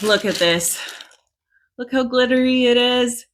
Look at this. Look how glittery it is.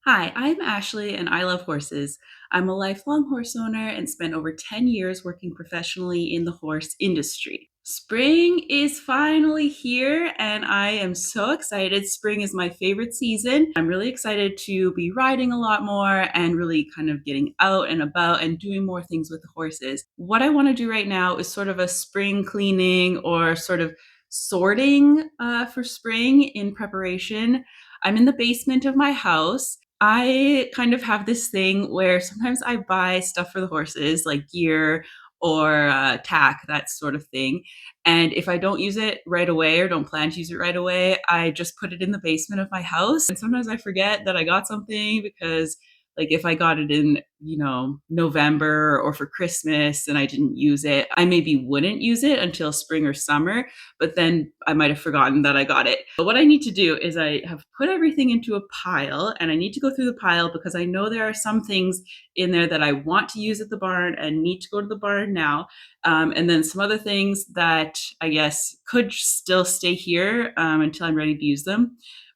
Hi, I'm Ashley and I love horses. I'm a lifelong horse owner and spent over 10 years working professionally in the horse industry. Spring is finally here and I am so excited. Spring is my favorite season. I'm really excited to be riding a lot more and really kind of getting out and about and doing more things with the horses. What I want to do right now is sort of a spring cleaning or sort of sorting for spring in preparation. I'm in the basement of my house. I kind of have this thing where sometimes I buy stuff for the horses, like gear or tack, that sort of thing. And if I don't use it right away or don't plan to use it right away, I just put it in the basement of my house. And sometimes I forget that I got something because, like, if I got it in, November or for Christmas and I didn't use it, I maybe wouldn't use it until spring or summer, but then I might have forgotten that I got it. But what I need to do is I have put everything into a pile and I need to go through the pile because I know there are some things in there that I want to use at the barn and need to go to the barn now. And then some other things that I guess could still stay here until I'm ready to use them.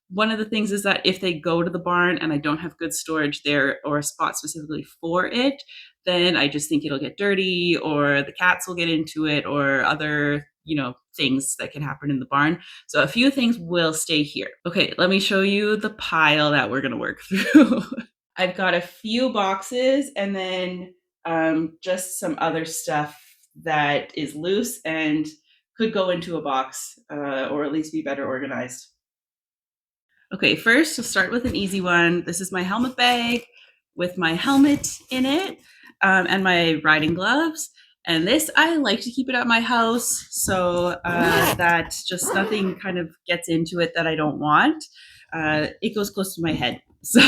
One of the things is that if they go to the barn and I don't have good storage there or a spot specifically for it, then I just think it'll get dirty or the cats will get into it or other, things that can happen in the barn. So a few things will stay here. Okay, let me show you the pile that we're going to work through. I've got a few boxes and then just some other stuff that is loose and could go into a box or at least be better organized. Okay, first, we'll start with an easy one. This is my helmet bag with my helmet in it and my riding gloves. And this, I like to keep it at my house so that just nothing kind of gets into it that I don't want. It goes close to my head so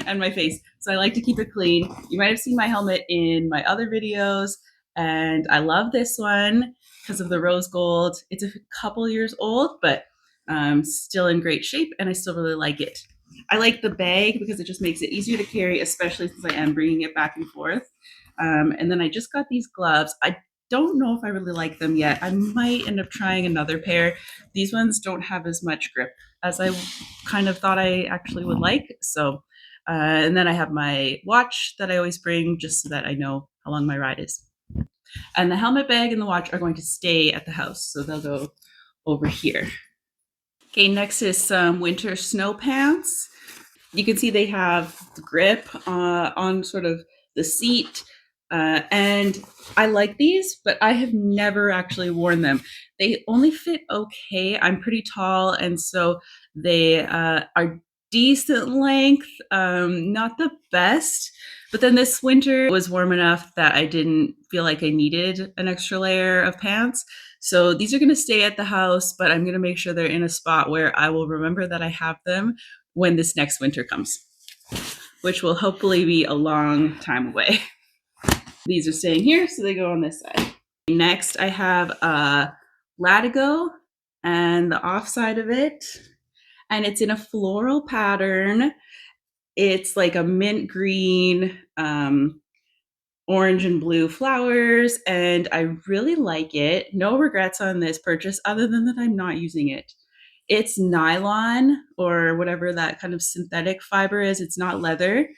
and my face. So I like to keep it clean. You might have seen my helmet in my other videos. And I love this one because of the rose gold. It's a couple years old, but still in great shape and I still really like it. I like the bag because it just makes it easier to carry, especially since I am bringing it back and forth. And then I just got these gloves. I don't know if I really like them yet. I might end up trying another pair. These ones don't have as much grip as I kind of thought I actually would like. So, and then I have my watch that I always bring just so that I know how long my ride is. And the helmet bag and the watch are going to stay at the house. So they'll go over here. Okay, next is some winter snow pants. You can see they have the grip on sort of the seat. And I like these, but I have never actually worn them. They only fit okay. I'm pretty tall, and so they are decent length, not the best. But then this winter was warm enough that I didn't feel like I needed an extra layer of pants. So these are going to stay at the house, but I'm going to make sure they're in a spot where I will remember that I have them when this next winter comes, which will hopefully be a long time away. These are staying here, so they go on this side. Next, I have a Latigo and the off side of it, and it's in a floral pattern. It's like a mint green, orange and blue flowers, and I really like it. No regrets on this purchase other than that I'm not using it. It's nylon or whatever that kind of synthetic fiber is. It's not leather.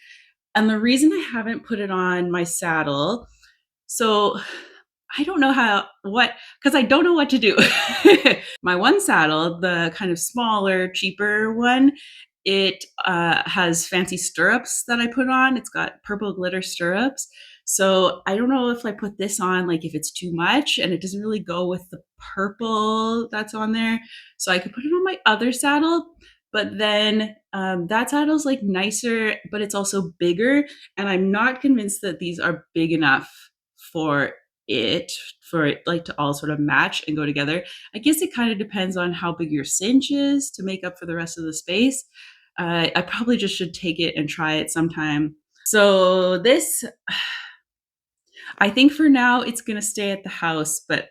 And the reason I haven't put it on my saddle, so I don't know because I don't know what to do. My one saddle, the kind of smaller, cheaper one, it has fancy stirrups that I put on. It's got purple glitter stirrups. So I don't know if I put this on, like if it's too much and it doesn't really go with the purple that's on there. So I could put it on my other saddle, but then that saddle's like nicer, but it's also bigger. And I'm not convinced that these are big enough for it like to all sort of match and go together. I guess it kind of depends on how big your cinch is to make up for the rest of the space. I probably just should take it and try it sometime. So this, I think for now it's going to stay at the house, but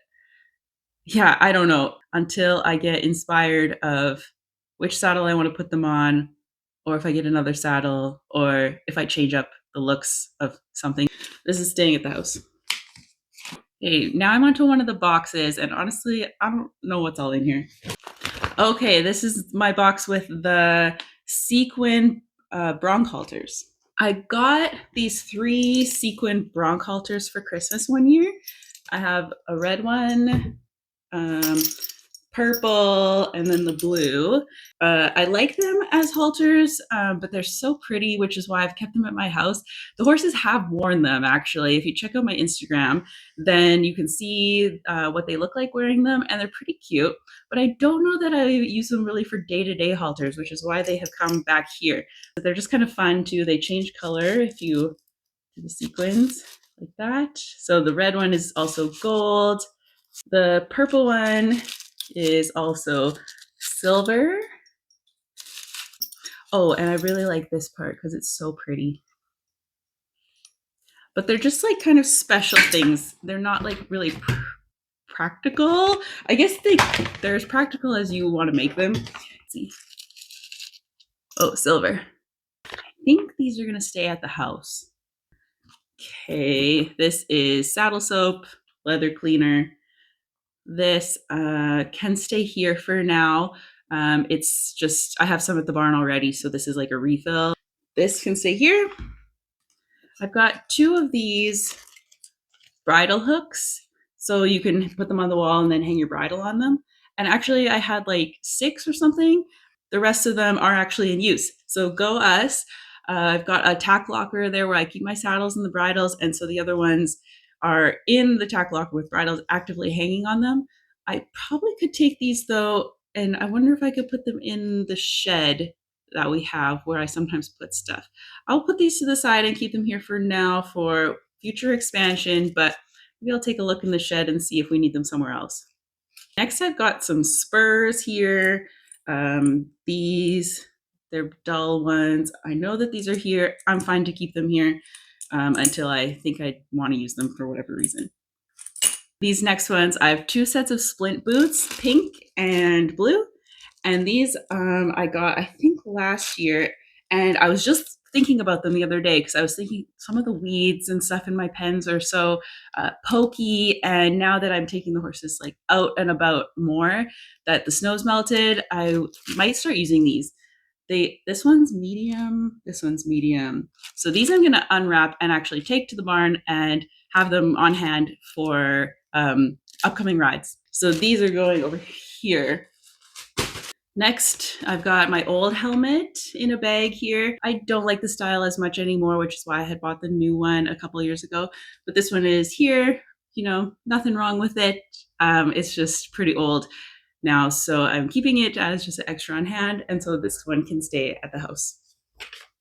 yeah, I don't know until I get inspired of which saddle I want to put them on, or if I get another saddle, or if I change up the looks of something. This is staying at the house. Okay, now I'm onto one of the boxes, and honestly, I don't know what's all in here. Okay, this is my box with the sequin bronc halters. I got these 3 sequin bronc halters for Christmas one year. I have a red one, um, purple, and then the blue. I like them as halters, but they're so pretty, which is why I've kept them at my house. The horses have worn them, actually. If you check out my Instagram, then you can see what they look like wearing them, and they're pretty cute. But I don't know that I use them really for day-to-day halters, which is why they have come back here. But they're just kind of fun, too. They change color if you do the sequins like that. So the red one is also gold. The purple one is also silver. Oh, and I really like this part because it's so pretty. But they're just like kind of special things. They're not like really practical. I guess they're as practical as you want to make them. Let's see. Oh, silver. I think these are going to stay at the house. Okay, this is saddle soap, leather cleaner. This can stay here for now. It's just, I have some at the barn already, so this is like a refill. This can stay here. I've got 2 of these bridle hooks, so you can put them on the wall and then hang your bridle on them. And actually, I had like 6 or something. The rest of them are actually in use. So go us. I've got a tack locker there where I keep my saddles and the bridles, and so the other ones are in the tack locker with bridles actively hanging on them. I probably could take these though, and I wonder if I could put them in the shed that we have where I sometimes put stuff. I'll put these to the side and keep them here for now for future expansion, but maybe I'll take a look in the shed and see if we need them somewhere else. Next, I've got some spurs here. These, they're dull ones. I know that these are here. I'm fine to keep them here until I think I want to use them for whatever reason. These next ones, I have 2 sets of splint boots, pink and blue. And these I got, I think, last year. And I was just thinking about them the other day because I was thinking some of the weeds and stuff in my pens are so pokey. And now that I'm taking the horses like out and about more, that the snow's melted, I might start using these. This one's medium, this one's medium. So these I'm gonna unwrap and actually take to the barn and have them on hand for upcoming rides. So these are going over here. Next, I've got my old helmet in a bag here. I don't like the style as much anymore, which is why I had bought the new one a couple of years ago. But this one is here, you know, nothing wrong with it. It's just pretty old now, so I'm keeping it as just an extra on hand, and so this one can stay at the house.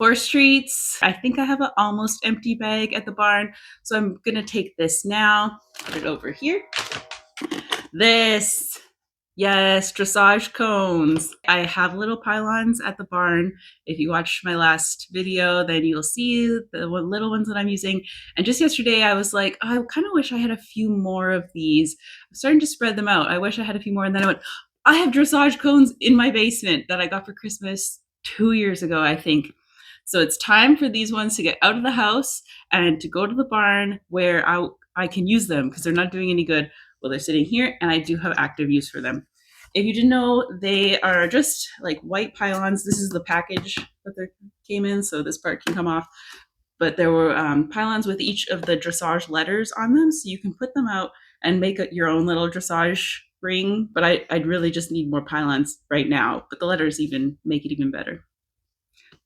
Horse treats, I think I have an almost empty bag at the barn, so I'm gonna take this now, put it over here. This, yes, dressage cones. I have little pylons at the barn. If you watched my last video, then you'll see the little ones that I'm using. And just yesterday, I was like, oh, I kind of wish I had a few more of these. I'm starting to spread them out. I wish I had a few more. And then I went, I have dressage cones in my basement that I got for Christmas 2 years ago, I think. So it's time for these ones to get out of the house and to go to the barn where I can use them because they're not doing any good. Well, they're sitting here, and I do have active use for them. If you didn't know, they are just like white pylons. This is the package that they came in, so this part can come off. But there were pylons with each of the dressage letters on them, so you can put them out and make your own little dressage ring. But I'd really just need more pylons right now, but the letters even make it even better.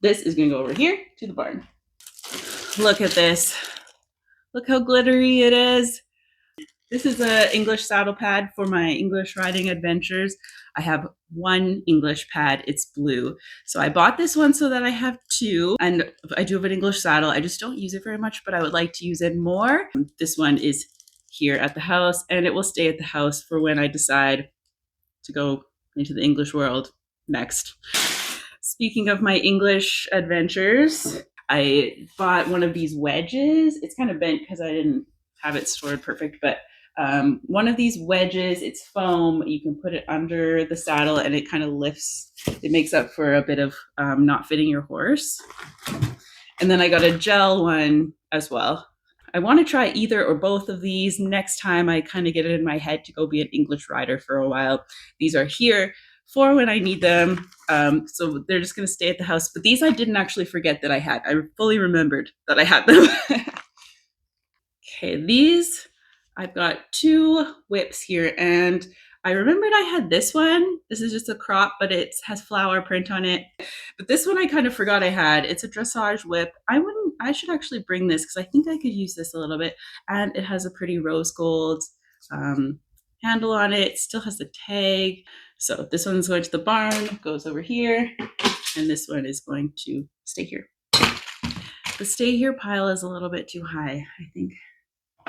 This is going to go over here to the barn. Look at this. Look how glittery it is. This is an English saddle pad for my English riding adventures. I have 1 English pad. It's blue. So I bought this one so that I have 2. And I do have an English saddle. I just don't use it very much, but I would like to use it more. This one is here at the house, and it will stay at the house for when I decide to go into the English world next. Speaking of my English adventures, I bought one of these wedges. It's kind of bent because I didn't have it stored perfect, but one of these wedges, it's foam. You can put it under the saddle and it kind of lifts. It makes up for a bit of not fitting your horse. And then I got a gel one as well. I want to try either or both of these next time I kind of get it in my head to go be an English rider for a while. These are here for when I need them. So they're just going to stay at the house. But these I didn't actually forget that I had. I fully remembered that I had them. Okay, these, I've got 2 whips here, and I remembered I had this one. This is just a crop, but it has flower print on it. But this one I kind of forgot I had. It's a dressage whip. I should actually bring this because I think I could use this a little bit. And it has a pretty rose gold handle on it. It still has the tag. So this one's going to the barn, goes over here, and this one is going to stay here. The stay here pile is a little bit too high, I think.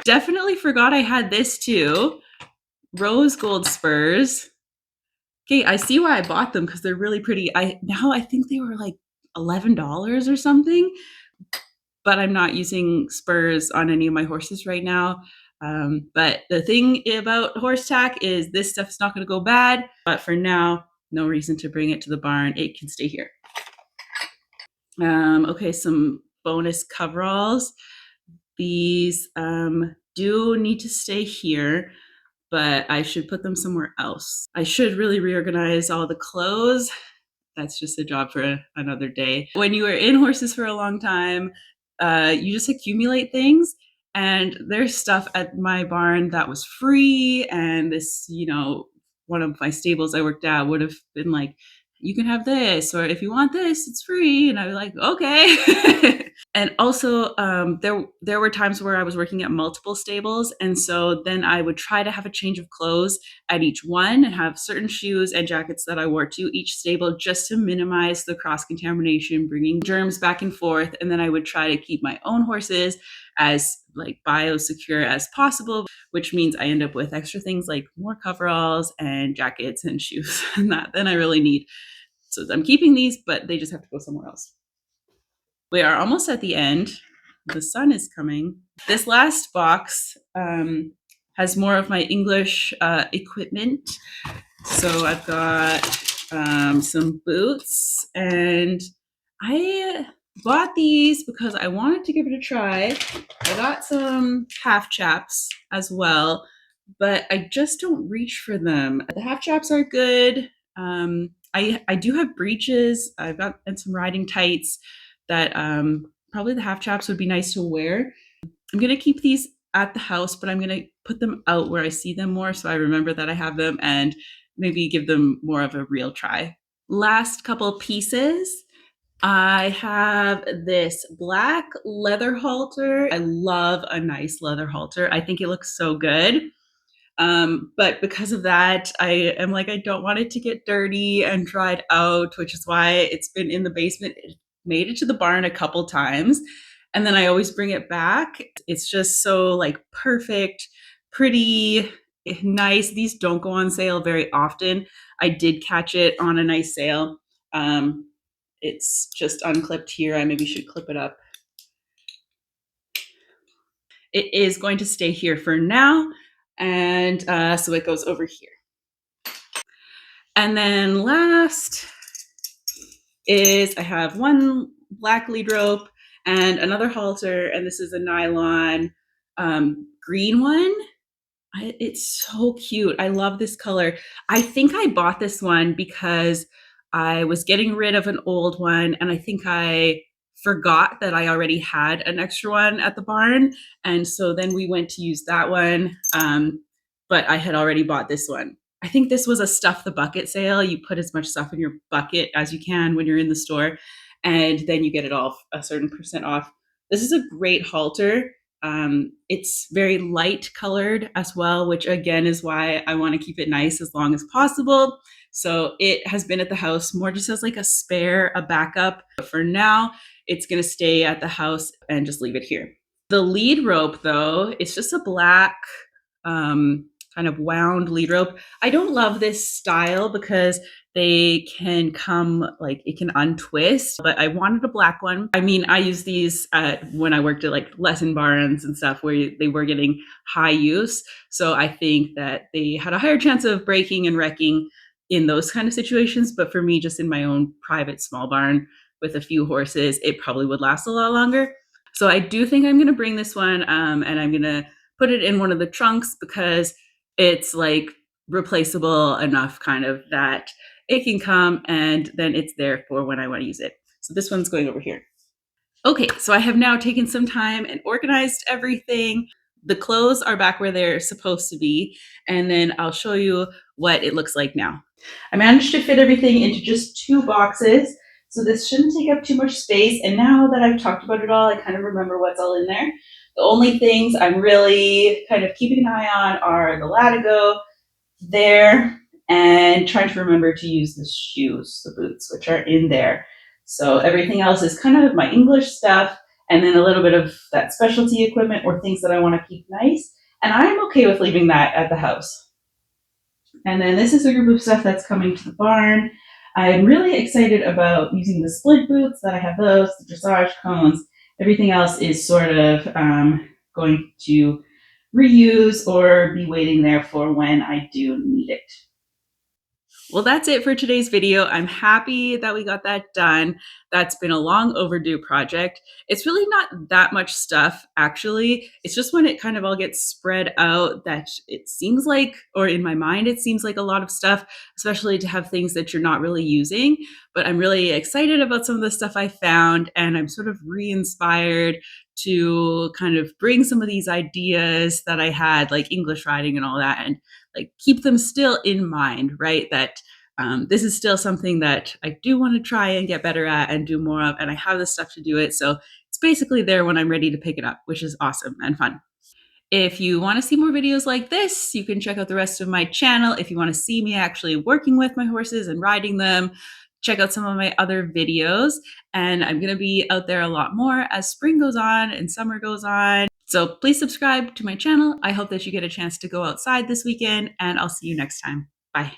Definitely forgot I had this too. Rose gold spurs. Okay, I see why I bought them because they're really pretty. I think they were like $11 or something, but I'm not using spurs on any of my horses right now. But the thing about horse tack is this stuff's not going to go bad. But for now, no reason to bring it to the barn. It can stay here. Okay, some bonus coveralls. These do need to stay here, but I should put them somewhere else. I should really reorganize all the clothes. That's just a job for another day. When you are in horses for a long time, you just accumulate things. And there's stuff at my barn that was free. And this, one of my stables I worked at would have been like, you can have this, or if you want this, it's free. And I was like, okay. And also, there were times where I was working at multiple stables, and so then I would try to have a change of clothes at each one and have certain shoes and jackets that I wore to each stable just to minimize the cross-contamination, bringing germs back and forth. And then I would try to keep my own horses as like biosecure as possible, which means I end up with extra things like more coveralls and jackets and shoes and that then I really need. So I'm keeping these, but they just have to go somewhere else. We are almost at the end. The sun is coming. This last box has more of my English equipment. So I've got some boots, and I bought these because I wanted to give it a try. I got some half chaps as well, but I just don't reach for them. The half chaps are good. I do have breeches. I've got and some riding tights that probably the half chaps would be nice to wear. I'm going to keep these at the house, but I'm going to put them out where I see them more so I remember that I have them and maybe give them more of a real try. Last couple pieces. I have this black leather halter. I love a nice leather halter. I think it looks so good. But because of that, I am like, I don't want it to get dirty and dried out, which is why it's been in the basement. It made it to the barn a couple times, and then I always bring it back. It's just so like perfect, pretty, nice. These don't go on sale very often. I did catch it on a nice sale. It's just unclipped here. I maybe should clip it up. It is going to stay here for now. And so it goes over here. And then last is I have one black lead rope and another halter, and this is a nylon green one. It's so cute. I love this color. I think I bought this one because I was getting rid of an old one, and I think I forgot that I already had an extra one at the barn. And so then we went to use that one, but I had already bought this one. I think this was a stuff the bucket sale. You put as much stuff in your bucket as you can when you're in the store, and then you get it all a certain percent off. This is a great halter. It's very light colored as well, which again is why I want to keep it nice as long as possible. So it has been at the house more just as like a spare, a backup. But for now, it's going to stay at the house and just leave it here. The lead rope, though, it's just a black kind of wound lead rope. I don't love this style because they can come like it can untwist, but I wanted a black one. I mean, I use these when I worked at like lesson barns and stuff where they were getting high use. So I think that they had a higher chance of breaking and wrecking in those kind of situations. But for me, just in my own private small barn with a few horses, it probably would last a lot longer. So I do think I'm going to bring this one, and I'm going to put it in one of the trunks because it's like replaceable enough kind of that it can come and then it's there for when I want to use it. So this one's going over here. Okay, so I have now taken some time and organized everything. The clothes are back where they're supposed to be, and then I'll show you what it looks like now. I managed to fit everything into just 2 boxes, so this shouldn't take up too much space. And now that I've talked about it all, I kind of remember what's all in there. The only things I'm really kind of keeping an eye on are the Latigo there and trying to remember to use the shoes, the boots, which are in there. So everything else is kind of my English stuff and then a little bit of that specialty equipment or things that I want to keep nice. And I'm okay with leaving that at the house. And then this is a group of stuff that's coming to the barn. I'm really excited about using the splint boots, that I have those, the dressage cones. Everything else is sort of going to reuse or be waiting there for when I do need it. Well, that's it for today's video. I'm happy that we got that done. That's been a long overdue project. It's really not that much stuff, actually. It's just when it kind of all gets spread out that it seems like, or in my mind, it seems like a lot of stuff, especially to have things that you're not really using. But I'm really excited about some of the stuff I found, and I'm sort of re-inspired to kind of bring some of these ideas that I had, like English writing and all that, and like keep them still in mind, right? That this is still something that I do want to try and get better at and do more of, and I have the stuff to do it. So it's basically there when I'm ready to pick it up, which is awesome and fun. If you want to see more videos like this, you can check out the rest of my channel. If you want to see me actually working with my horses and riding them, check out some of my other videos. And I'm going to be out there a lot more as spring goes on and summer goes on. So please subscribe to my channel. I hope that you get a chance to go outside this weekend, and I'll see you next time. Bye.